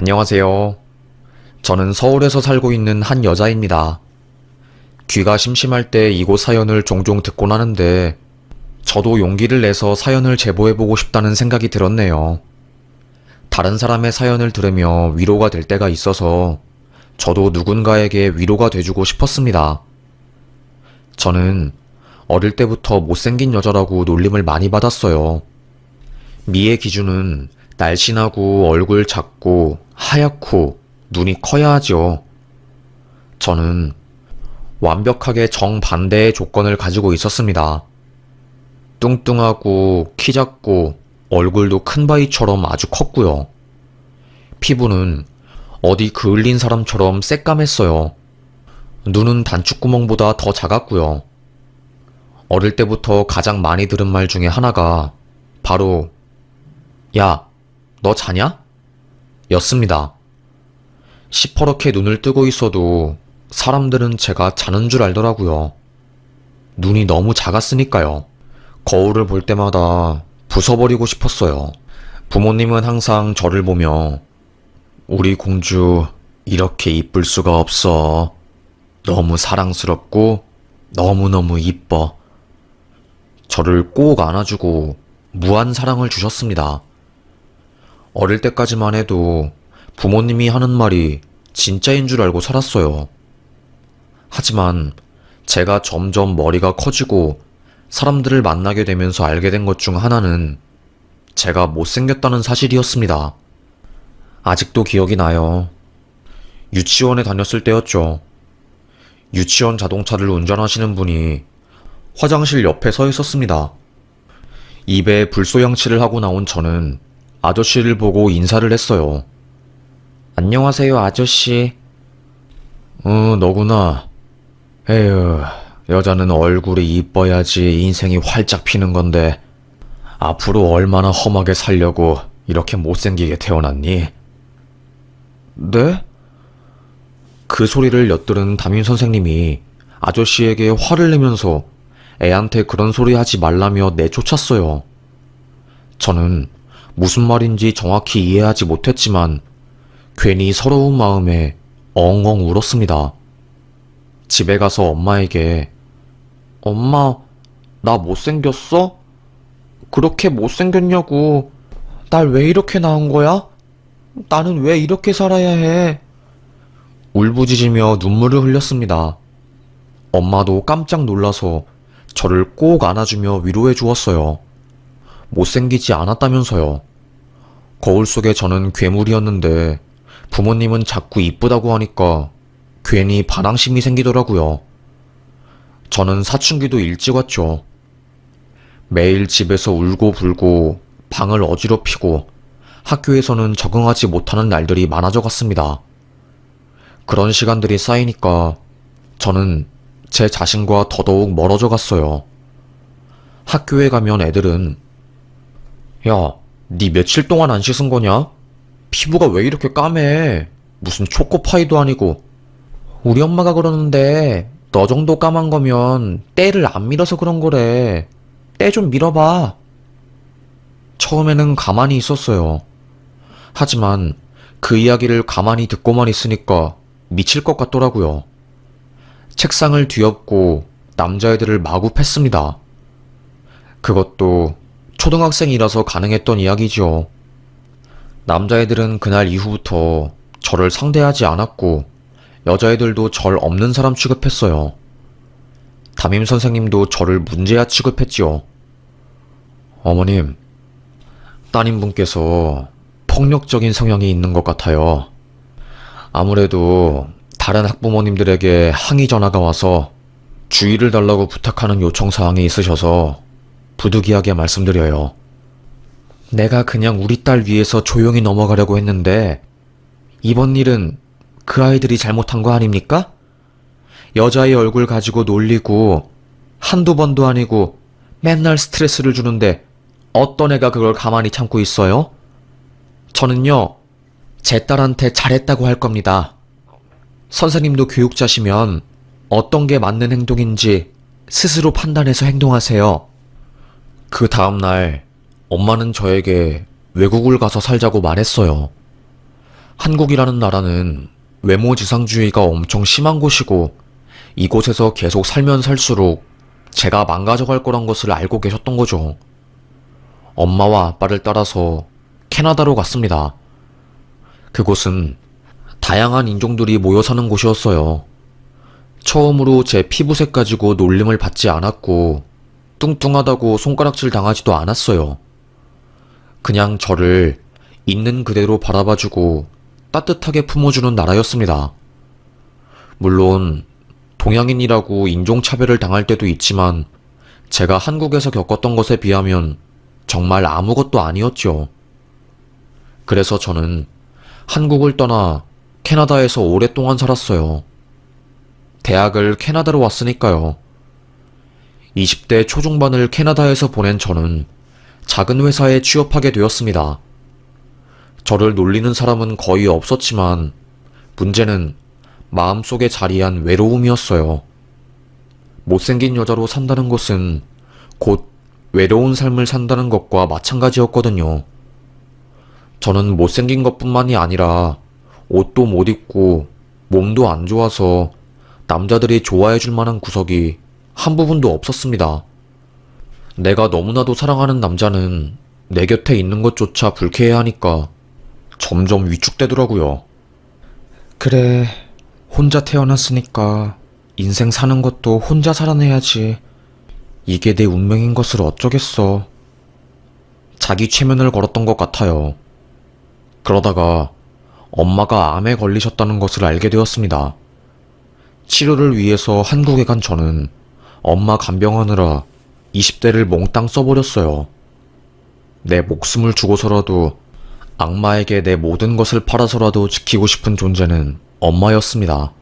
안녕하세요. 저는 서울에서 살고 있는 한 여자입니다. 귀가 심심할 때 이곳 사연을 종종 듣곤 하는데 저도 용기를 내서 사연을 제보해보고 싶다는 생각이 들었네요. 다른 사람의 사연을 들으며 위로가 될 때가 있어서 저도 누군가에게 위로가 돼주고 싶었습니다. 저는 어릴 때부터 못생긴 여자라고 놀림을 많이 받았어요. 미의 기준은 날씬하고 얼굴 작고 하얗고 눈이 커야 하죠. 저는 완벽하게 정반대의 조건을 가지고 있었습니다. 뚱뚱하고 키 작고 얼굴도 큰 바위처럼 아주 컸고요. 피부는 어디 그을린 사람처럼 새까맸어요. 눈은 단추구멍보다 더 작았고요. 어릴 때부터 가장 많이 들은 말 중에 하나가 바로 야, 너 자냐? 였습니다. 시퍼렇게 눈을 뜨고 있어도 사람들은 제가 자는 줄 알더라고요. 눈이 너무 작았으니까요. 거울을 볼 때마다 부숴버리고 싶었어요. 부모님은 항상 저를 보며 우리 공주 이렇게 이쁠 수가 없어. 너무 사랑스럽고 너무너무 이뻐. 저를 꼭 안아주고 무한 사랑을 주셨습니다. 어릴 때까지만 해도 부모님이 하는 말이 진짜인 줄 알고 살았어요. 하지만 제가 점점 머리가 커지고 사람들을 만나게 되면서 알게 된 것 중 하나는 제가 못생겼다는 사실이었습니다. 아직도 기억이 나요. 유치원에 다녔을 때였죠. 유치원 자동차를 운전하시는 분이 화장실 옆에 서 있었습니다. 입에 불쏘양치를 하고 나온 저는 아저씨를 보고 인사를 했어요. 안녕하세요, 아저씨. 너구나. 에휴, 여자는 얼굴이 이뻐야지 인생이 활짝 피는 건데 앞으로 얼마나 험하게 살려고 이렇게 못생기게 태어났니? 네? 그 소리를 엿들은 담임 선생님이 아저씨에게 화를 내면서 애한테 그런 소리 하지 말라며 내쫓았어요. 저는 무슨 말인지 정확히 이해하지 못했지만 괜히 서러운 마음에 엉엉 울었습니다. 집에 가서 엄마에게 엄마, 나 못생겼어? 그렇게 못생겼냐고. 날 왜 이렇게 낳은 거야? 나는 왜 이렇게 살아야 해? 울부짖으며 눈물을 흘렸습니다. 엄마도 깜짝 놀라서 저를 꼭 안아주며 위로해 주었어요. 못생기지 않았다면서요. 거울 속에 저는 괴물이었는데 부모님은 자꾸 이쁘다고 하니까 괜히 반항심이 생기더라고요. 저는 사춘기도 일찍 왔죠. 매일 집에서 울고 불고 방을 어지럽히고 학교에서는 적응하지 못하는 날들이 많아져 갔습니다. 그런 시간들이 쌓이니까 저는 제 자신과 더더욱 멀어져 갔어요. 학교에 가면 애들은 야, 니 며칠 동안 안 씻은 거냐? 피부가 왜 이렇게 까매? 무슨 초코파이도 아니고. 우리 엄마가 그러는데 너 정도 까만 거면 때를 안 밀어서 그런 거래. 때 좀 밀어봐. 처음에는 가만히 있었어요. 하지만 그 이야기를 가만히 듣고만 있으니까 미칠 것 같더라고요. 책상을 뒤엎고 남자애들을 마구 팼습니다. 그것도 초등학생이라서 가능했던 이야기죠. 남자애들은 그날 이후부터 저를 상대하지 않았고 여자애들도 절 없는 사람 취급했어요. 담임 선생님도 저를 문제아 취급했지요. 어머님, 따님분께서 폭력적인 성향이 있는 것 같아요. 아무래도 다른 학부모님들에게 항의 전화가 와서 주의를 달라고 부탁하는 요청사항이 있으셔서 부득이하게 말씀드려요. 내가 그냥 우리 딸 위해서 조용히 넘어가려고 했는데 이번 일은 그 아이들이 잘못한 거 아닙니까? 여자의 얼굴 가지고 놀리고 한두 번도 아니고 맨날 스트레스를 주는데 어떤 애가 그걸 가만히 참고 있어요? 저는요, 제 딸한테 잘했다고 할 겁니다. 선생님도 교육자시면 어떤 게 맞는 행동인지 스스로 판단해서 행동하세요. 그 다음날 엄마는 저에게 외국을 가서 살자고 말했어요. 한국이라는 나라는 외모 지상주의가 엄청 심한 곳이고 이곳에서 계속 살면 살수록 제가 망가져갈 거란 것을 알고 계셨던 거죠. 엄마와 아빠를 따라서 캐나다로 갔습니다. 그곳은 다양한 인종들이 모여 사는 곳이었어요. 처음으로 제 피부색 가지고 놀림을 받지 않았고 뚱뚱하다고 손가락질 당하지도 않았어요. 그냥 저를 있는 그대로 바라봐주고 따뜻하게 품어주는 나라였습니다. 물론 동양인이라고 인종차별을 당할 때도 있지만 제가 한국에서 겪었던 것에 비하면 정말 아무것도 아니었죠. 그래서 저는 한국을 떠나 캐나다에서 오랫동안 살았어요. 대학을 캐나다로 왔으니까요. 20대 초중반을 캐나다에서 보낸 저는 작은 회사에 취업하게 되었습니다. 저를 놀리는 사람은 거의 없었지만 문제는 마음속에 자리한 외로움이었어요. 못생긴 여자로 산다는 것은 곧 외로운 삶을 산다는 것과 마찬가지였거든요. 저는 못생긴 것뿐만이 아니라 옷도 못 입고 몸도 안 좋아서 남자들이 좋아해줄 만한 구석이 한 부분도 없었습니다. 내가 너무나도 사랑하는 남자는 내 곁에 있는 것조차 불쾌해하니까 점점 위축되더라고요. 그래, 혼자 태어났으니까 인생 사는 것도 혼자 살아내야지. 이게 내 운명인 것을 어쩌겠어. 자기 최면을 걸었던 것 같아요. 그러다가 엄마가 암에 걸리셨다는 것을 알게 되었습니다. 치료를 위해서 한국에 간 저는 엄마 간병하느라 20대를 몽땅 써버렸어요. 내 목숨을 주고서라도 악마에게 내 모든 것을 팔아서라도 지키고 싶은 존재는 엄마였습니다.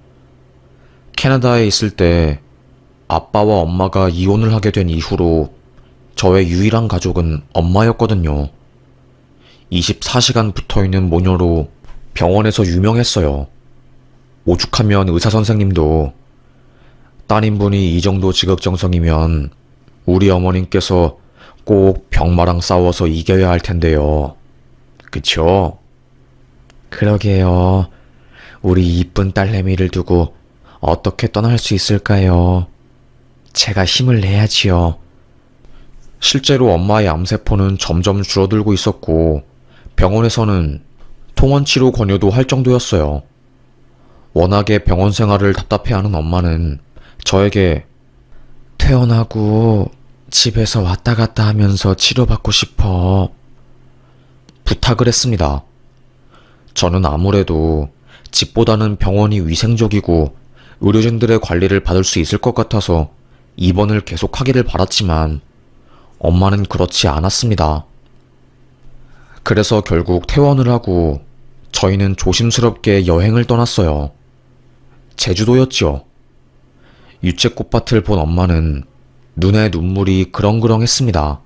캐나다에 있을 때 아빠와 엄마가 이혼을 하게 된 이후로 저의 유일한 가족은 엄마였거든요. 24시간 붙어있는 모녀로 병원에서 유명했어요. 오죽하면 의사 선생님도 따님분이 이 정도 지극정성이면 우리 어머님께서 꼭 병마랑 싸워서 이겨야 할 텐데요. 그쵸? 그러게요. 우리 이쁜 딸내미를 두고 어떻게 떠날 수 있을까요? 제가 힘을 내야지요. 실제로 엄마의 암세포는 점점 줄어들고 있었고 병원에서는 통원치료 권유도 할 정도였어요. 워낙에 병원 생활을 답답해하는 엄마는 저에게 퇴원하고 집에서 왔다 갔다 하면서 치료받고 싶어 부탁을 했습니다. 저는 아무래도 집보다는 병원이 위생적이고 의료진들의 관리를 받을 수 있을 것 같아서 입원을 계속하기를 바랐지만 엄마는 그렇지 않았습니다. 그래서 결국 퇴원을 하고 저희는 조심스럽게 여행을 떠났어요. 제주도였죠. 유채꽃밭을 본 엄마는 눈에 눈물이 그렁그렁했습니다.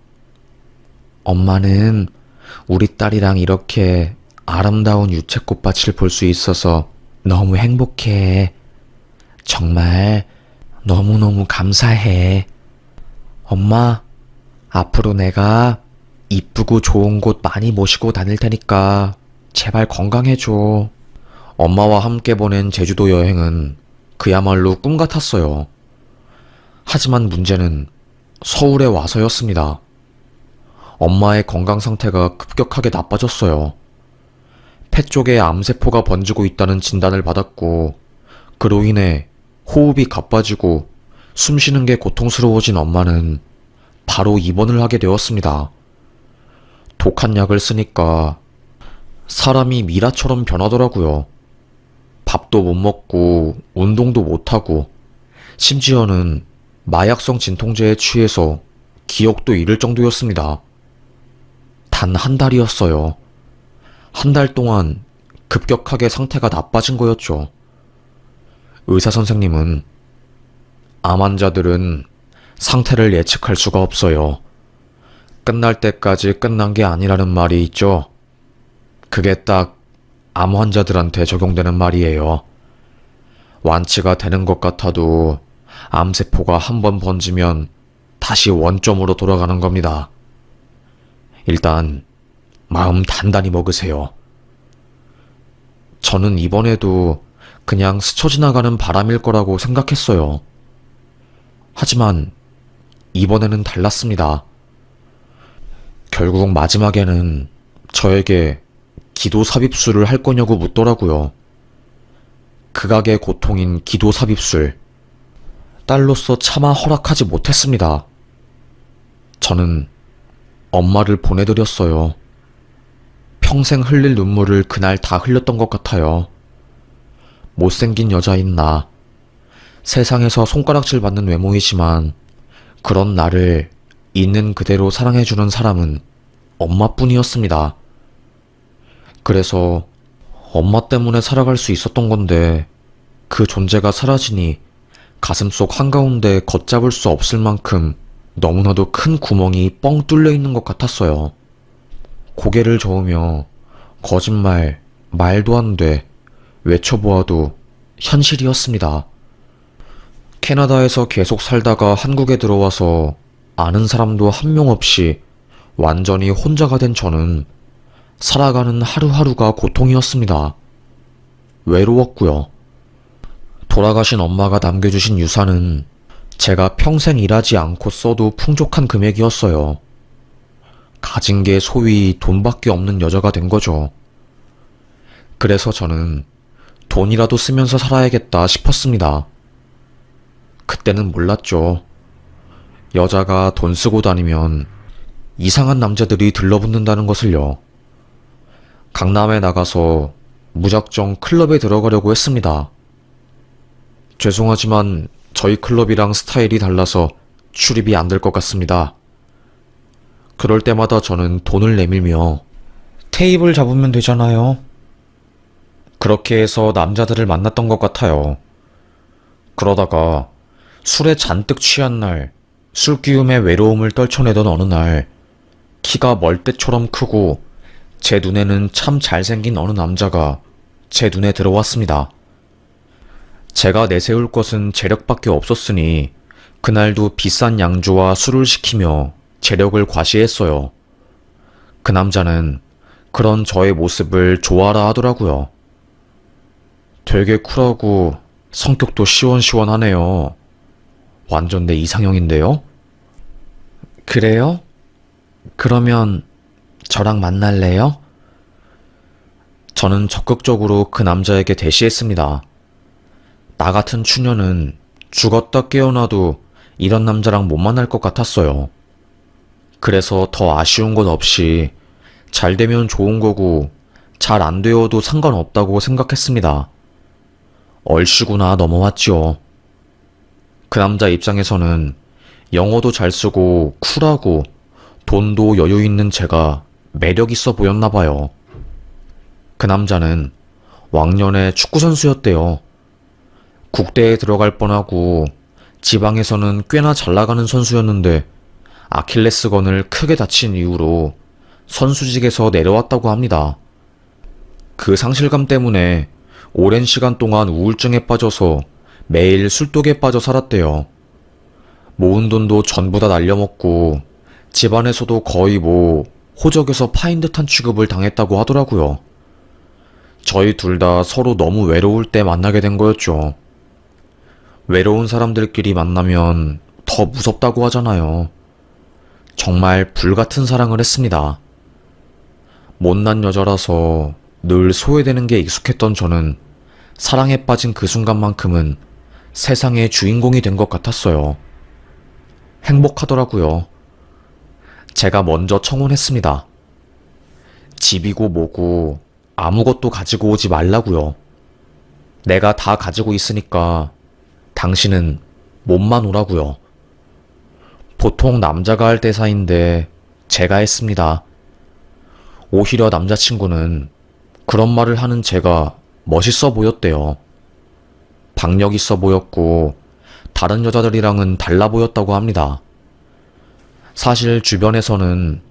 엄마는 우리 딸이랑 이렇게 아름다운 유채꽃밭을 볼 수 있어서 너무 행복해. 정말 너무너무 감사해. 엄마, 앞으로 내가 이쁘고 좋은 곳 많이 모시고 다닐 테니까 제발 건강해줘. 엄마와 함께 보낸 제주도 여행은 그야말로 꿈 같았어요. 하지만 문제는 서울에 와서였습니다. 엄마의 건강 상태가 급격하게 나빠졌어요. 폐 쪽에 암세포가 번지고 있다는 진단을 받았고 그로 인해 호흡이 가빠지고 숨 쉬는 게 고통스러워진 엄마는 바로 입원을 하게 되었습니다. 독한 약을 쓰니까 사람이 미라처럼 변하더라고요. 밥도 못 먹고 운동도 못하고 심지어는 마약성 진통제에 취해서 기억도 잃을 정도였습니다. 단 한 달이었어요. 한 달 동안 급격하게 상태가 나빠진 거였죠. 의사 선생님은 암 환자들은 상태를 예측할 수가 없어요. 끝날 때까지 끝난 게 아니라는 말이 있죠. 그게 딱 암 환자들한테 적용되는 말이에요. 완치가 되는 것 같아도 암세포가 한 번 번지면 다시 원점으로 돌아가는 겁니다. 일단 마음 단단히 먹으세요. 저는 이번에도 그냥 스쳐 지나가는 바람일 거라고 생각했어요. 하지만 이번에는 달랐습니다. 결국 마지막에는 저에게 기도 삽입술을 할 거냐고 묻더라고요. 극악의 고통인 기도 삽입술. 딸로서 차마 허락하지 못했습니다. 저는 엄마를 보내드렸어요. 평생 흘릴 눈물을 그날 다 흘렸던 것 같아요. 못생긴 여자인 나. 세상에서 손가락질 받는 외모이지만 그런 나를 있는 그대로 사랑해주는 사람은 엄마뿐이었습니다. 그래서 엄마 때문에 살아갈 수 있었던 건데 그 존재가 사라지니 가슴속 한가운데 걷잡을 수 없을 만큼 너무나도 큰 구멍이 뻥 뚫려 있는 것 같았어요. 고개를 저으며 거짓말, 말도 안 돼 외쳐보아도 현실이었습니다. 캐나다에서 계속 살다가 한국에 들어와서 아는 사람도 한 명 없이 완전히 혼자가 된 저는 살아가는 하루하루가 고통이었습니다. 외로웠고요. 돌아가신 엄마가 남겨주신 유산은 제가 평생 일하지 않고 써도 풍족한 금액이었어요. 가진 게 소위 돈밖에 없는 여자가 된 거죠. 그래서 저는 돈이라도 쓰면서 살아야겠다 싶었습니다. 그때는 몰랐죠. 여자가 돈 쓰고 다니면 이상한 남자들이 들러붙는다는 것을요. 강남에 나가서 무작정 클럽에 들어가려고 했습니다. 죄송하지만 저희 클럽이랑 스타일이 달라서 출입이 안 될 것 같습니다. 그럴 때마다 저는 돈을 내밀며 테이블 잡으면 되잖아요. 그렇게 해서 남자들을 만났던 것 같아요. 그러다가 술에 잔뜩 취한 날, 술기움에 외로움을 떨쳐내던 어느 날, 키가 멀대처럼 크고 제 눈에는 참 잘생긴 어느 남자가 제 눈에 들어왔습니다. 제가 내세울 것은 재력밖에 없었으니 그날도 비싼 양주와 술을 시키며 재력을 과시했어요. 그 남자는 그런 저의 모습을 좋아라 하더라고요. 되게 쿨하고 성격도 시원시원하네요. 완전 내 이상형인데요? 그래요? 그러면 저랑 만날래요? 저는 적극적으로 그 남자에게 대시했습니다. 나 같은 추녀는 죽었다 깨어나도 이런 남자랑 못 만날 것 같았어요. 그래서 더 아쉬운 것 없이 잘 되면 좋은 거고 잘 안 되어도 상관없다고 생각했습니다. 얼씨구나 넘어왔죠. 그 남자 입장에서는 영어도 잘 쓰고 쿨하고 돈도 여유 있는 제가 매력 있어 보였나 봐요. 그 남자는 왕년에 축구선수였대요. 국대에 들어갈 뻔하고 지방에서는 꽤나 잘 나가는 선수였는데 아킬레스건을 크게 다친 이후로 선수직에서 내려왔다고 합니다. 그 상실감 때문에 오랜 시간 동안 우울증에 빠져서 매일 술독에 빠져 살았대요. 모은 돈도 전부 다 날려먹고 집안에서도 거의 호적에서 파인 듯한 취급을 당했다고 하더라고요. 저희 둘 다 서로 너무 외로울 때 만나게 된 거였죠. 외로운 사람들끼리 만나면 더 무섭다고 하잖아요. 정말 불같은 사랑을 했습니다. 못난 여자라서 늘 소외되는 게 익숙했던 저는 사랑에 빠진 그 순간만큼은 세상의 주인공이 된 것 같았어요. 행복하더라고요. 제가 먼저 청혼했습니다. 집이고 뭐고 아무것도 가지고 오지 말라고요. 내가 다 가지고 있으니까 당신은 몸만 오라고요. 보통 남자가 할 대사인데 제가 했습니다. 오히려 남자친구는 그런 말을 하는 제가 멋있어 보였대요. 박력 있어 보였고 다른 여자들이랑은 달라 보였다고 합니다. 사실 주변에서는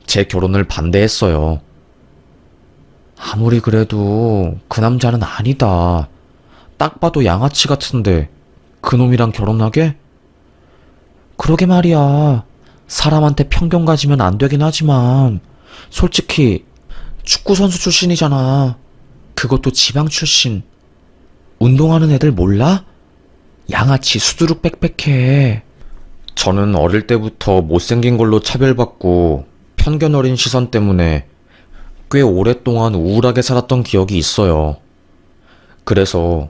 제 결혼을 반대했어요. 아무리 그래도 그 남자는 아니다. 딱 봐도 양아치 같은데 그놈이랑 결혼하게? 그러게 말이야. 사람한테 편견 가지면 안 되긴 하지만 솔직히 축구선수 출신이잖아. 그것도 지방 출신. 운동하는 애들 몰라? 양아치 수두룩 빽빽해. 저는 어릴 때부터 못생긴 걸로 차별받고 편견 어린 시선 때문에 꽤 오랫동안 우울하게 살았던 기억이 있어요. 그래서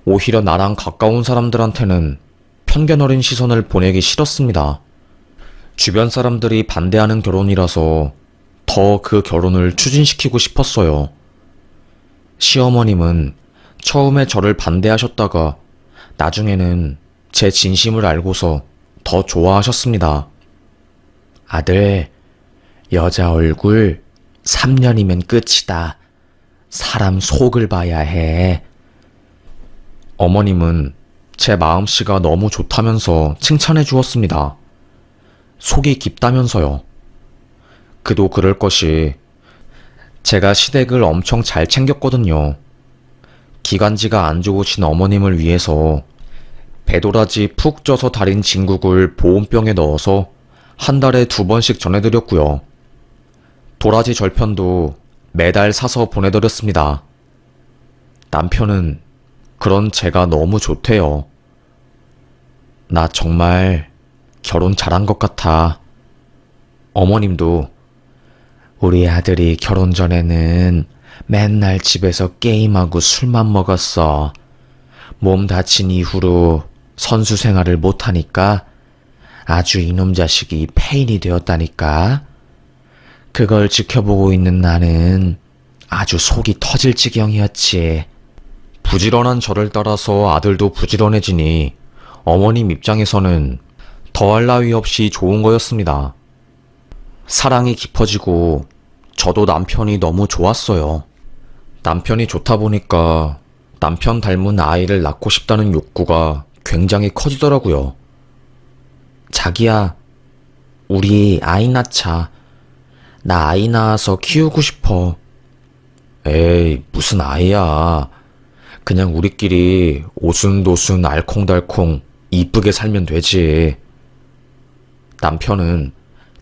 오히려 나랑 가까운 사람들한테는 편견 어린 시선을 보내기 싫었습니다. 주변 사람들이 반대하는 결혼이라서 더 그 결혼을 추진시키고 싶었어요. 시어머님은 처음에 저를 반대하셨다가 나중에는 제 진심을 알고서 더 좋아하셨습니다. 아들, 여자 얼굴 3년이면 끝이다. 사람 속을 봐야 해. 어머님은 제 마음씨가 너무 좋다면서 칭찬해 주었습니다. 속이 깊다면서요. 그도 그럴 것이 제가 시댁을 엄청 잘 챙겼거든요. 기관지가 안 좋으신 어머님을 위해서 배도라지 푹 쪄서 달인 진국을 보온병에 넣어서 한 달에 2번씩 전해드렸고요. 도라지 절편도 매달 사서 보내드렸습니다. 남편은 그런 제가 너무 좋대요. 나 정말 결혼 잘한 것 같아. 어머님도 우리 아들이 결혼 전에는 맨날 집에서 게임하고 술만 먹었어. 몸 다친 이후로 선수 생활을 못하니까 아주 이놈 자식이 폐인이 되었다니까. 그걸 지켜보고 있는 나는 아주 속이 터질 지경이었지. 부지런한 저를 따라서 아들도 부지런해지니 어머님 입장에서는 더할 나위 없이 좋은 거였습니다. 사랑이 깊어지고 저도 남편이 너무 좋았어요. 남편이 좋다 보니까 남편 닮은 아이를 낳고 싶다는 욕구가 굉장히 커지더라고요. 자기야, 우리 아이 낳자. 나 아이 낳아서 키우고 싶어. 에이, 무슨 아이야. 그냥 우리끼리 오순도순 알콩달콩 이쁘게 살면 되지. 남편은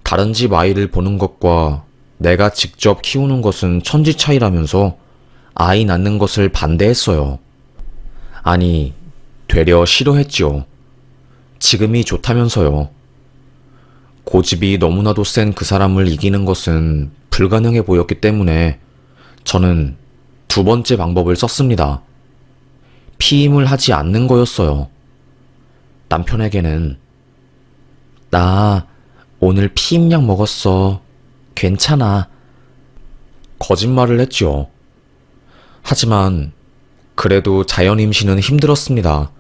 다른 집 아이를 보는 것과 내가 직접 키우는 것은 천지 차이라면서 아이 낳는 것을 반대했어요. 아니, 되려 싫어했지요. 지금이 좋다면서요. 고집이 너무나도 센 그 사람을 이기는 것은 불가능해 보였기 때문에 저는 2번째 방법을 썼습니다. 피임을 하지 않는 거였어요. 남편에게는 나 오늘 피임약 먹었어. 괜찮아. 거짓말을 했죠. 하지만 그래도 자연 임신은 힘들었습니다.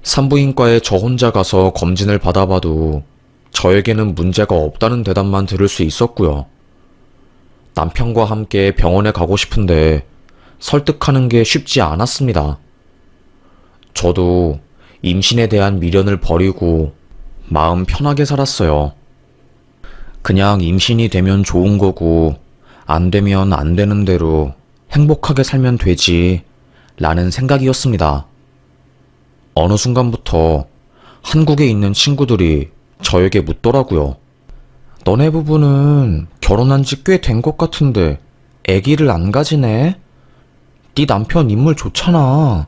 산부인과에 저 혼자 가서 검진을 받아봐도 저에게는 문제가 없다는 대답만 들을 수 있었고요. 남편과 함께 병원에 가고 싶은데 설득하는 게 쉽지 않았습니다. 저도 임신에 대한 미련을 버리고 마음 편하게 살았어요. 그냥 임신이 되면 좋은 거고 안 되면 안 되는 대로 행복하게 살면 되지 라는 생각이었습니다. 어느 순간부터 한국에 있는 친구들이 저에게 묻더라고요. 너네 부부는 결혼한 지 꽤 된 것 같은데 애기를 안 가지네? 네 남편 인물 좋잖아.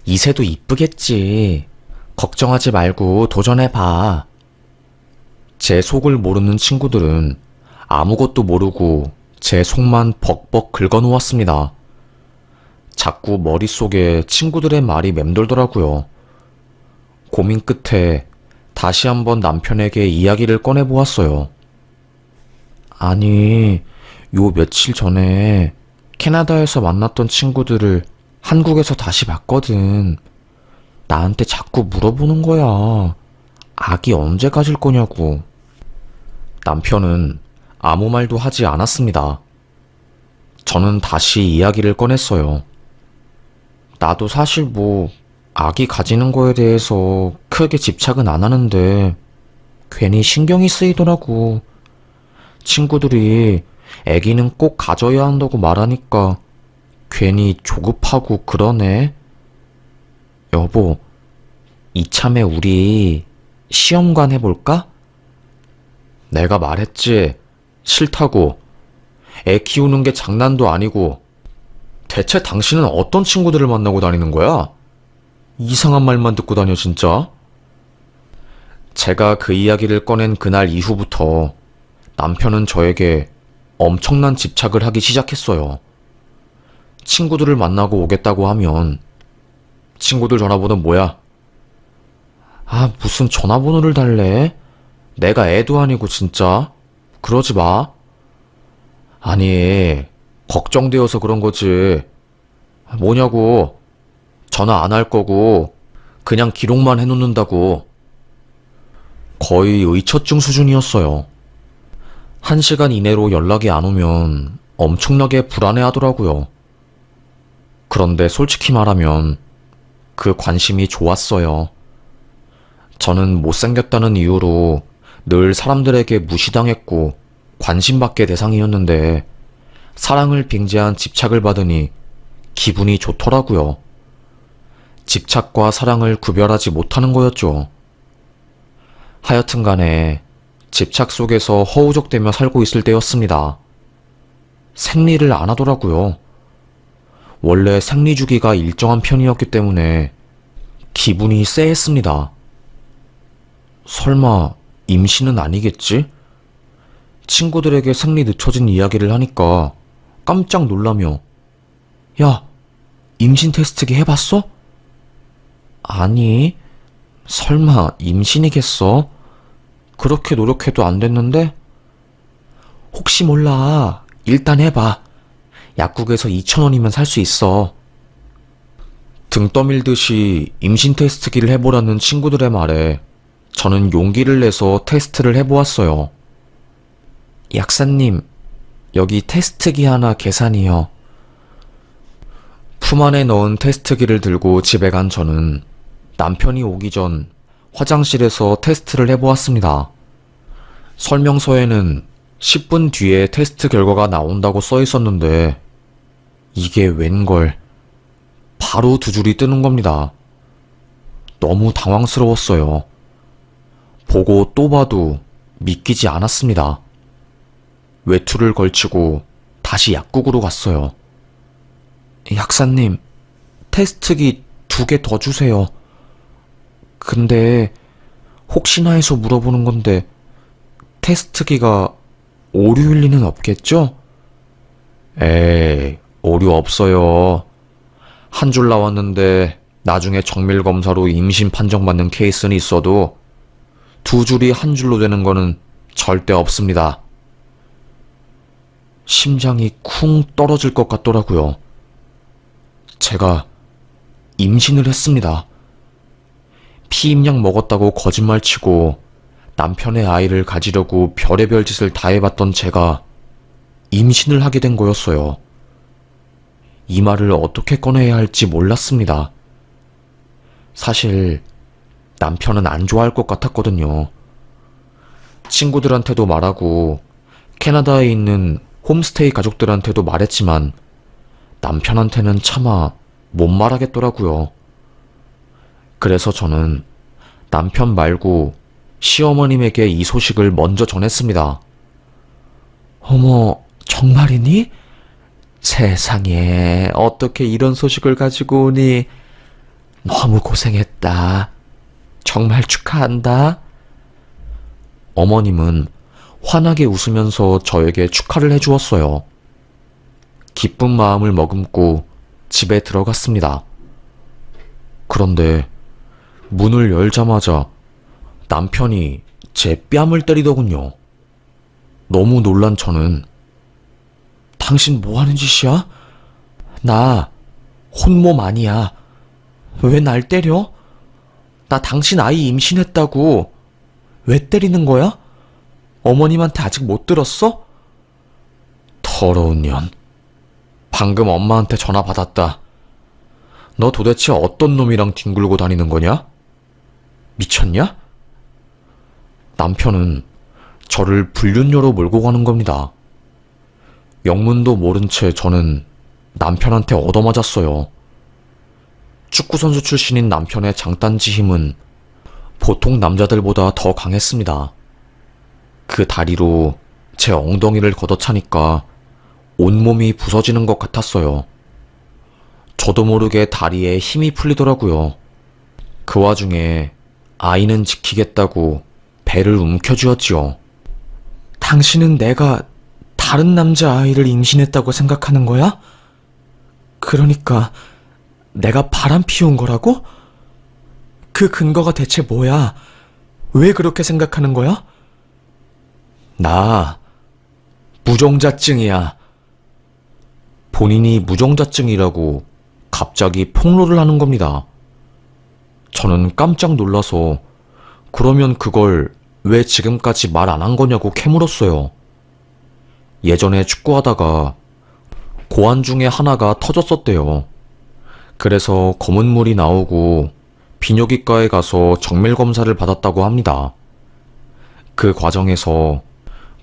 이세도 이쁘겠지. 걱정하지 말고 도전해봐. 제 속을 모르는 친구들은 아무것도 모르고 제 속만 벅벅 긁어놓았습니다. 자꾸 머릿속에 친구들의 말이 맴돌더라고요. 고민 끝에 다시 한번 남편에게 이야기를 꺼내보았어요. 아니, 요 며칠 전에 캐나다에서 만났던 친구들을 한국에서 다시 봤거든. 나한테 자꾸 물어보는 거야. 아기 언제 가질 거냐고. 남편은 아무 말도 하지 않았습니다. 저는 다시 이야기를 꺼냈어요. 나도 사실 아기 가지는 거에 대해서 크게 집착은 안 하는데 괜히 신경이 쓰이더라고. 친구들이 아기는 꼭 가져야 한다고 말하니까 괜히 조급하고 그러네. 여보, 이참에 우리 시험관 해볼까? 내가 말했지. 싫다고. 애 키우는 게 장난도 아니고. 대체 당신은 어떤 친구들을 만나고 다니는 거야? 이상한 말만 듣고 다녀, 진짜. 제가 그 이야기를 꺼낸 그날 이후부터 남편은 저에게 엄청난 집착을 하기 시작했어요. 친구들을 만나고 오겠다고 하면 친구들 전화번호 뭐야? 아, 무슨 전화번호를 달래? 내가 애도 아니고 진짜. 그러지 마. 아니, 걱정되어서 그런 거지. 뭐냐고. 전화 안 할 거고 그냥 기록만 해놓는다고. 거의 의처증 수준이었어요. 1시간 이내로 연락이 안 오면 엄청나게 불안해하더라고요. 그런데 솔직히 말하면 그 관심이 좋았어요. 저는 못생겼다는 이유로 늘 사람들에게 무시당했고 관심받게 대상이었는데 사랑을 빙자한 집착을 받으니 기분이 좋더라고요. 집착과 사랑을 구별하지 못하는 거였죠. 하여튼 간에 집착 속에서 허우적대며 살고 있을 때였습니다. 생리를 안 하더라고요. 원래 생리 주기가 일정한 편이었기 때문에 기분이 쎄했습니다. 설마 임신은 아니겠지? 친구들에게 생리 늦춰진 이야기를 하니까 깜짝 놀라며 야, 임신 테스트기 해봤어? 아니, 설마 임신이겠어? 그렇게 노력해도 안 됐는데? 혹시 몰라. 일단 해봐. 약국에서 2,000원이면 살 수 있어. 등 떠밀듯이 임신 테스트기를 해보라는 친구들의 말에 저는 용기를 내서 테스트를 해보았어요. 약사님, 여기 테스트기 하나 계산이요. 품 안에 넣은 테스트기를 들고 집에 간 저는 남편이 오기 전 화장실에서 테스트를 해보았습니다. 설명서에는 10분 뒤에 테스트 결과가 나온다고 써 있었는데 이게 웬걸. 바로 2줄이 뜨는 겁니다. 너무 당황스러웠어요. 보고 또 봐도 믿기지 않았습니다. 외투를 걸치고 다시 약국으로 갔어요. 약사님, 테스트기 2개 더 주세요. 근데 혹시나 해서 물어보는 건데 테스트기가 오류일 리는 없겠죠? 에이, 오류 없어요. 한 줄 나왔는데 나중에 정밀검사로 임신 판정받는 케이스는 있어도 2줄이 한 줄로 되는 거는 절대 없습니다. 심장이 쿵 떨어질 것 같더라고요. 제가 임신을 했습니다. 피임약 먹었다고 거짓말치고 남편의 아이를 가지려고 별의별 짓을 다 해봤던 제가 임신을 하게 된 거였어요. 이 말을 어떻게 꺼내야 할지 몰랐습니다. 사실 남편은 안 좋아할 것 같았거든요. 친구들한테도 말하고 캐나다에 있는 홈스테이 가족들한테도 말했지만 남편한테는 차마 못 말하겠더라고요. 그래서 저는 남편 말고 시어머님에게 이 소식을 먼저 전했습니다. 어머, 정말이니? 세상에, 어떻게 이런 소식을 가지고 오니? 너무 고생했다. 정말 축하한다. 어머님은 환하게 웃으면서 저에게 축하를 해주었어요. 기쁜 마음을 머금고 집에 들어갔습니다. 그런데 문을 열자마자 남편이 제 뺨을 때리더군요. 너무 놀란 저는 당신 뭐 하는 짓이야? 나 혼몸 아니야. 왜 날 때려? 나 당신 아이 임신했다고. 왜 때리는 거야? 어머님한테 아직 못 들었어? 더러운 년. 방금 엄마한테 전화 받았다. 너 도대체 어떤 놈이랑 뒹굴고 다니는 거냐? 미쳤냐? 남편은 저를 불륜녀로 몰고 가는 겁니다. 영문도 모른 채 저는 남편한테 얻어맞았어요. 축구선수 출신인 남편의 장단지 힘은 보통 남자들보다 더 강했습니다. 그 다리로 제 엉덩이를 걷어차니까 온몸이 부서지는 것 같았어요. 저도 모르게 다리에 힘이 풀리더라고요. 그 와중에 아이는 지키겠다고 배를 움켜쥐었지요. 당신은 내가 다른 남자 아이를 임신했다고 생각하는 거야? 그러니까 내가 바람 피운 거라고? 그 근거가 대체 뭐야? 왜 그렇게 생각하는 거야? 나 무종자증이야. 본인이 무종자증이라고 갑자기 폭로를 하는 겁니다. 저는 깜짝 놀라서 그러면 그걸 왜 지금까지 말 안 한 거냐고 캐물었어요. 예전에 축구하다가 고안 중에 하나가 터졌었대요. 그래서 검은 물이 나오고 비뇨기과에 가서 정밀 검사를 받았다고 합니다. 그 과정에서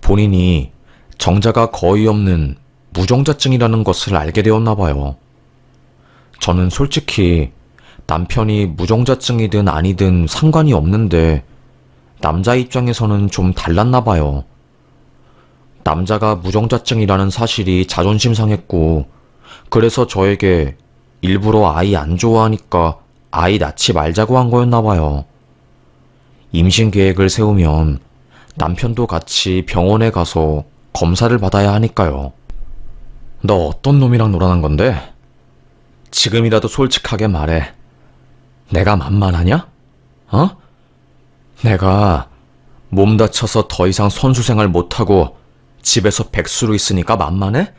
본인이 정자가 거의 없는 무정자증이라는 것을 알게 되었나 봐요. 저는 솔직히 남편이 무정자증이든 아니든 상관이 없는데 남자 입장에서는 좀 달랐나 봐요. 남자가 무정자증이라는 사실이 자존심 상했고 그래서 저에게 일부러 아이 안 좋아하니까 아이 낳지 말자고 한 거였나 봐요. 임신 계획을 세우면 남편도 같이 병원에 가서 검사를 받아야 하니까요. 너 어떤 놈이랑 놀아난 건데? 지금이라도 솔직하게 말해. 내가 만만하냐? 어? 내가 몸 다쳐서 더 이상 선수 생활 못하고 집에서 백수로 있으니까 만만해?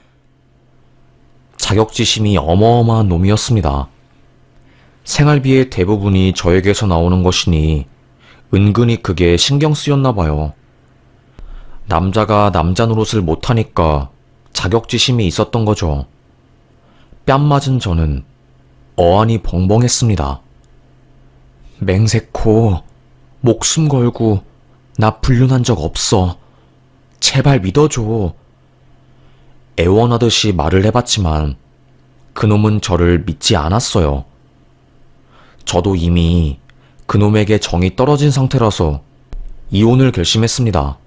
자격지심이 어마어마한 놈이었습니다. 생활비의 대부분이 저에게서 나오는 것이니 은근히 그게 신경 쓰였나 봐요. 남자가 남자 노릇을 못하니까 자격지심이 있었던 거죠. 뺨 맞은 저는 어안이 벙벙했습니다. 맹세코, 목숨 걸고 나 불륜한 적 없어. 제발 믿어줘. 애원하듯이 말을 해봤지만 그놈은 저를 믿지 않았어요. 저도 이미 그놈에게 정이 떨어진 상태라서 이혼을 결심했습니다.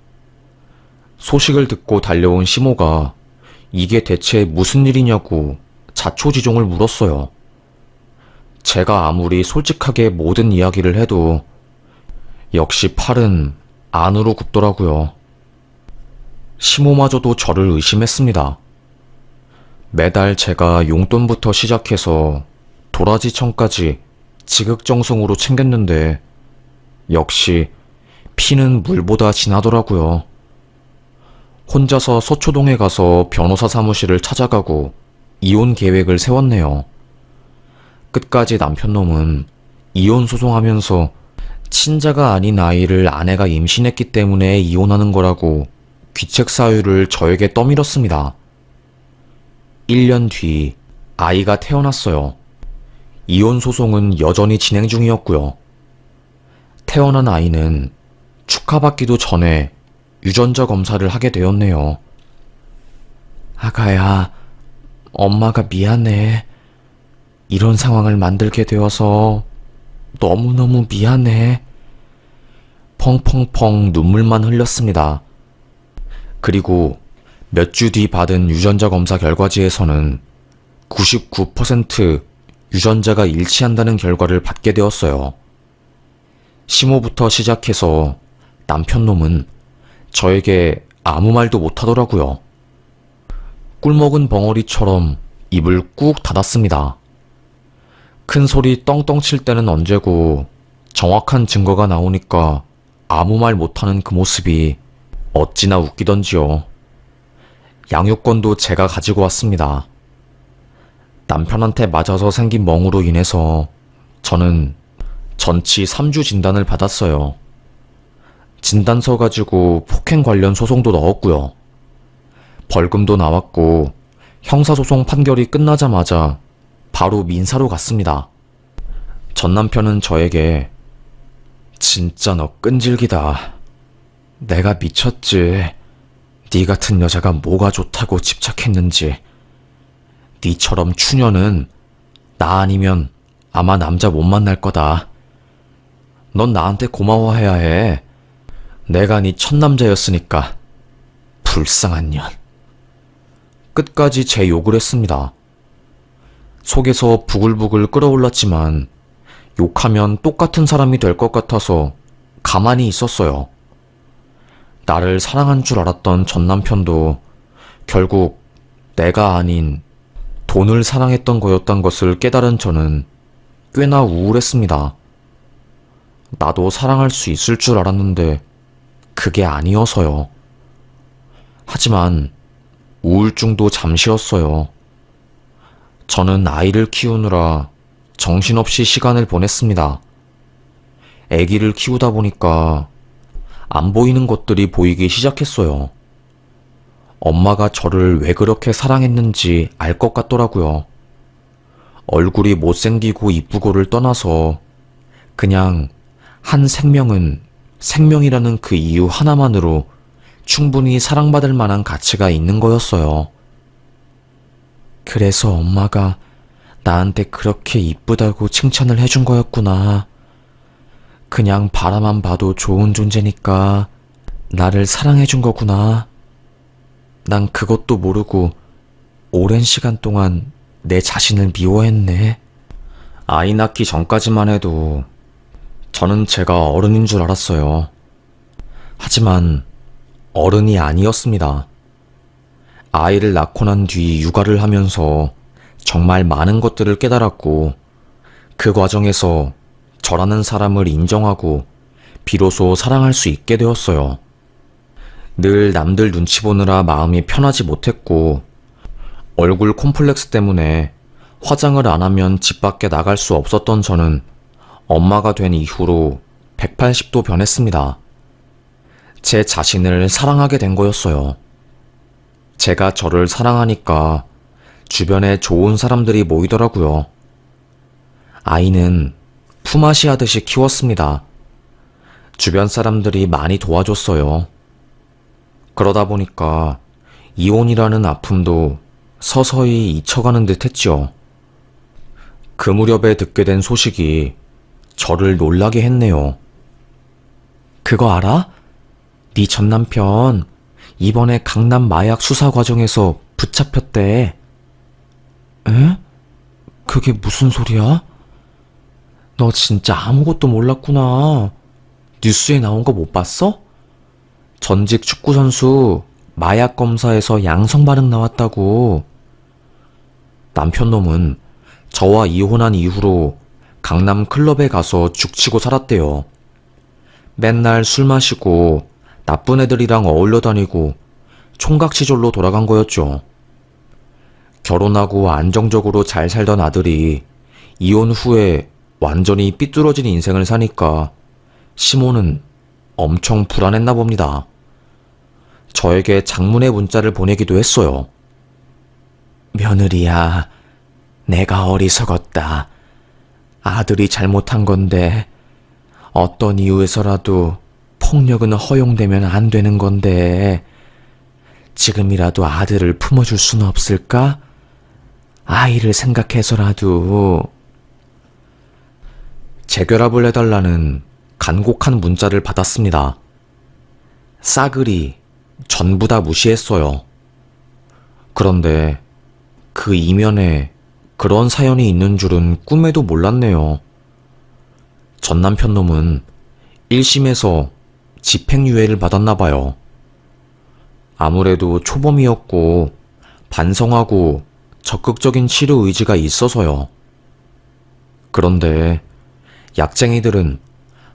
소식을 듣고 달려온 시모가 이게 대체 무슨 일이냐고 자초지종을 물었어요. 제가 아무리 솔직하게 모든 이야기를 해도 역시 팔은 안으로 굽더라고요. 시모마저도 저를 의심했습니다. 매달 제가 용돈부터 시작해서 도라지청까지 지극정성으로 챙겼는데 역시 피는 물보다 진하더라고요. 혼자서 서초동에 가서 변호사 사무실을 찾아가고 이혼 계획을 세웠네요. 끝까지 남편놈은 이혼 소송하면서 친자가 아닌 아이를 아내가 임신했기 때문에 이혼하는 거라고 귀책 사유를 저에게 떠밀었습니다. 1년 뒤 아이가 태어났어요. 이혼 소송은 여전히 진행 중이었고요. 태어난 아이는 축하받기도 전에 유전자 검사를 하게 되었네요. 아가야, 엄마가 미안해. 이런 상황을 만들게 되어서 너무너무 미안해. 펑펑펑 눈물만 흘렸습니다. 그리고 몇 주 뒤 받은 유전자 검사 결과지에서는 99% 유전자가 일치한다는 결과를 받게 되었어요. 시모부터 시작해서 남편놈은 저에게 아무 말도 못하더라고요. 꿀먹은 벙어리처럼 입을 꾹 닫았습니다. 큰 소리 떵떵 칠 때는 언제고 정확한 증거가 나오니까 아무 말 못하는 그 모습이 어찌나 웃기던지요. 양육권도 제가 가지고 왔습니다. 남편한테 맞아서 생긴 멍으로 인해서 저는 전치 3주 진단을 받았어요. 진단서 가지고 폭행 관련 소송도 넣었고요. 벌금도 나왔고 형사소송 판결이 끝나자마자 바로 민사로 갔습니다. 전 남편은 저에게 진짜 너 끈질기다. 내가 미쳤지. 네 같은 여자가 뭐가 좋다고 집착했는지. 니처럼 추녀는 나 아니면 아마 남자 못 만날 거다. 넌 나한테 고마워해야 해. 내가 네 첫남자였으니까. 불쌍한 년. 끝까지 제 욕을 했습니다. 속에서 부글부글 끓어올랐지만 욕하면 똑같은 사람이 될 것 같아서 가만히 있었어요. 나를 사랑한 줄 알았던 전 남편도 결국 내가 아닌 돈을 사랑했던 거였던 것을 깨달은 저는 꽤나 우울했습니다. 나도 사랑할 수 있을 줄 알았는데 그게 아니어서요. 하지만 우울증도 잠시였어요. 저는 아이를 키우느라 정신없이 시간을 보냈습니다. 아기를 키우다 보니까 안 보이는 것들이 보이기 시작했어요. 엄마가 저를 왜 그렇게 사랑했는지 알 것 같더라고요. 얼굴이 못생기고 이쁘고를 떠나서 그냥 한 생명은 생명이라는 그 이유 하나만으로 충분히 사랑받을 만한 가치가 있는 거였어요. 그래서 엄마가 나한테 그렇게 이쁘다고 칭찬을 해준 거였구나. 그냥 바라만 봐도 좋은 존재니까 나를 사랑해준 거구나. 난 그것도 모르고 오랜 시간 동안 내 자신을 미워했네. 아이 낳기 전까지만 해도 저는 제가 어른인 줄 알았어요. 하지만 어른이 아니었습니다. 아이를 낳고 난 뒤 육아를 하면서 정말 많은 것들을 깨달았고 그 과정에서 저라는 사람을 인정하고 비로소 사랑할 수 있게 되었어요. 늘 남들 눈치 보느라 마음이 편하지 못했고 얼굴 콤플렉스 때문에 화장을 안 하면 집 밖에 나갈 수 없었던 저는 엄마가 된 이후로 180도 변했습니다. 제 자신을 사랑하게 된 거였어요. 제가 저를 사랑하니까 주변에 좋은 사람들이 모이더라고요. 아이는 품앗이 하듯이 키웠습니다. 주변 사람들이 많이 도와줬어요. 그러다 보니까 이혼이라는 아픔도 서서히 잊혀가는 듯 했죠. 그 무렵에 듣게 된 소식이 저를 놀라게 했네요. 그거 알아? 네 전 남편 이번에 강남 마약 수사 과정에서 붙잡혔대. 에? 그게 무슨 소리야? 너 진짜 아무것도 몰랐구나. 뉴스에 나온 거 못 봤어? 전직 축구선수 마약 검사에서 양성 반응 나왔다고. 남편 놈은 저와 이혼한 이후로 강남 클럽에 가서 죽치고 살았대요. 맨날 술 마시고 나쁜 애들이랑 어울려 다니고 총각시절로 돌아간 거였죠. 결혼하고 안정적으로 잘 살던 아들이 이혼 후에 완전히 삐뚤어진 인생을 사니까 시모는 엄청 불안했나 봅니다. 저에게 장문의 문자를 보내기도 했어요. 며느리야, 내가 어리석었다. 아들이 잘못한 건데 어떤 이유에서라도 폭력은 허용되면 안 되는 건데 지금이라도 아들을 품어줄 수는 없을까? 아이를 생각해서라도. 재결합을 해달라는 간곡한 문자를 받았습니다. 싸그리 전부 다 무시했어요. 그런데 그 이면에 그런 사연이 있는 줄은 꿈에도 몰랐네요. 전 남편 놈은 1심에서 집행유예를 받았나 봐요. 아무래도 초범이었고 반성하고 적극적인 치료 의지가 있어서요. 그런데 약쟁이들은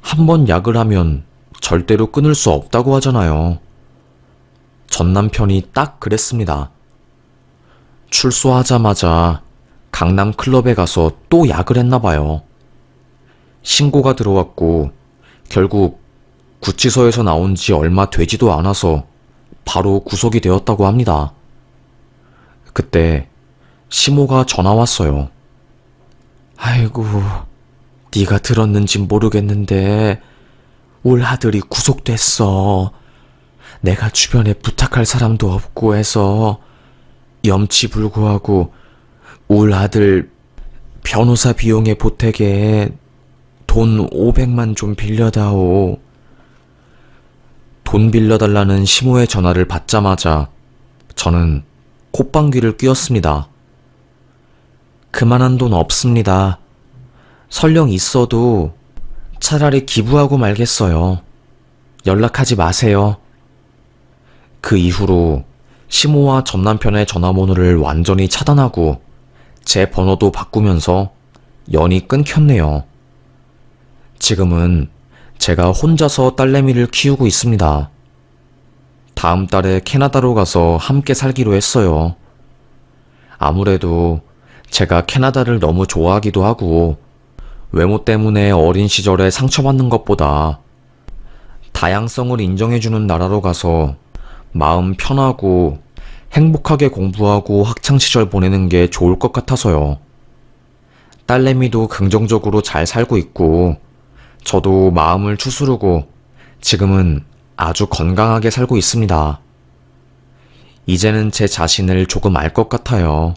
한 번 약을 하면 절대로 끊을 수 없다고 하잖아요. 전 남편이 딱 그랬습니다. 출소하자마자 강남 클럽에 가서 또 약을 했나 봐요. 신고가 들어왔고 결국 구치소에서 나온 지 얼마 되지도 않아서 바로 구속이 되었다고 합니다. 그때 시모가 전화 왔어요. 아이고, 네가 들었는지 모르겠는데 울 아들이 구속됐어. 내가 주변에 부탁할 사람도 없고 해서 염치불구하고 울 아들 변호사 비용에 보태게 돈 500만 좀 빌려다오. 돈 빌려달라는 시모의 전화를 받자마자 저는 콧방귀를 뀌었습니다. 그만한 돈 없습니다. 설령 있어도 차라리 기부하고 말겠어요. 연락하지 마세요. 그 이후로 시모와 전 남편의 전화번호를 완전히 차단하고 제 번호도 바꾸면서 연이 끊겼네요. 지금은 제가 혼자서 딸내미를 키우고 있습니다. 다음 달에 캐나다로 가서 함께 살기로 했어요. 아무래도 제가 캐나다를 너무 좋아하기도 하고 외모 때문에 어린 시절에 상처받는 것보다 다양성을 인정해주는 나라로 가서 마음 편하고 행복하게 공부하고 학창시절 보내는 게 좋을 것 같아서요. 딸내미도 긍정적으로 잘 살고 있고 저도 마음을 추스르고 지금은 아주 건강하게 살고 있습니다. 이제는 제 자신을 조금 알 것 같아요.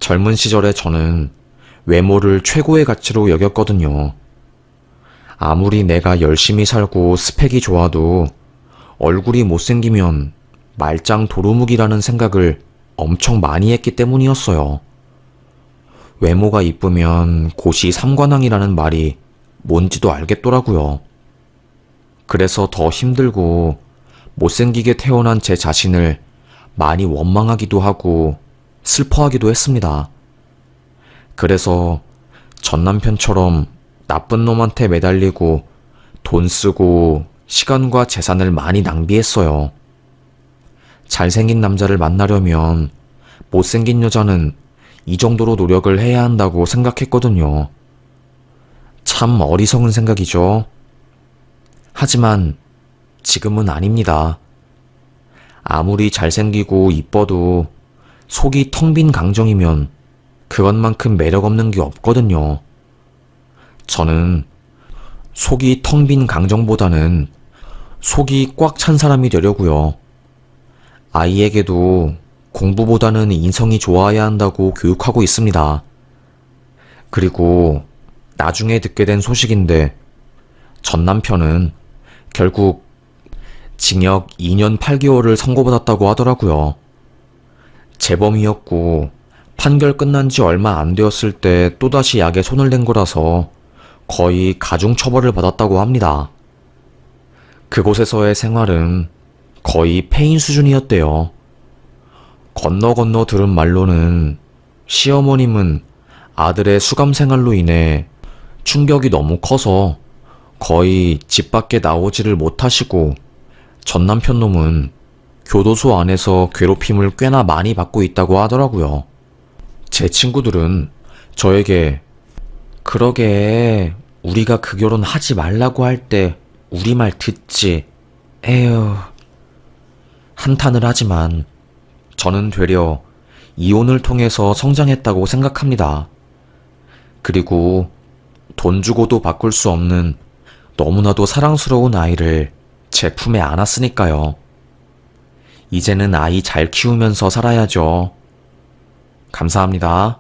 젊은 시절에 저는 외모를 최고의 가치로 여겼거든요. 아무리 내가 열심히 살고 스펙이 좋아도 얼굴이 못생기면 말짱 도루묵이라는 생각을 엄청 많이 했기 때문이었어요. 외모가 이쁘면 고시 삼관왕이라는 말이 뭔지도 알겠더라고요. 그래서 더 힘들고 못생기게 태어난 제 자신을 많이 원망하기도 하고 슬퍼하기도 했습니다. 그래서 전 남편처럼 나쁜 놈한테 매달리고 돈 쓰고 시간과 재산을 많이 낭비했어요. 잘생긴 남자를 만나려면 못생긴 여자는 이 정도로 노력을 해야 한다고 생각했거든요. 참 어리석은 생각이죠. 하지만 지금은 아닙니다. 아무리 잘생기고 이뻐도 속이 텅 빈 강정이면 그것만큼 매력 없는 게 없거든요. 저는 속이 텅 빈 강정보다는 속이 꽉 찬 사람이 되려고요. 아이에게도 공부보다는 인성이 좋아야 한다고 교육하고 있습니다. 그리고 나중에 듣게 된 소식인데 전 남편은 결국 징역 2년 8개월을 선고받았다고 하더라고요. 재범이었고 판결 끝난 지 얼마 안 되었을 때 또다시 약에 손을 댄 거라서 거의 가중처벌을 받았다고 합니다. 그곳에서의 생활은 거의 폐인 수준이었대요. 건너 들은 말로는 시어머님은 아들의 수감 생활로 인해 충격이 너무 커서 거의 집 밖에 나오지를 못하시고 전 남편 놈은 교도소 안에서 괴롭힘을 꽤나 많이 받고 있다고 하더라고요. 제 친구들은 저에게 그러게 우리가 그 결혼 하지 말라고 할 때 우리 말 듣지. 에휴. 한탄을 하지만 저는 되려 이혼을 통해서 성장했다고 생각합니다. 그리고 돈 주고도 바꿀 수 없는 너무나도 사랑스러운 아이를 제 품에 안았으니까요. 이제는 아이 잘 키우면서 살아야죠. 감사합니다.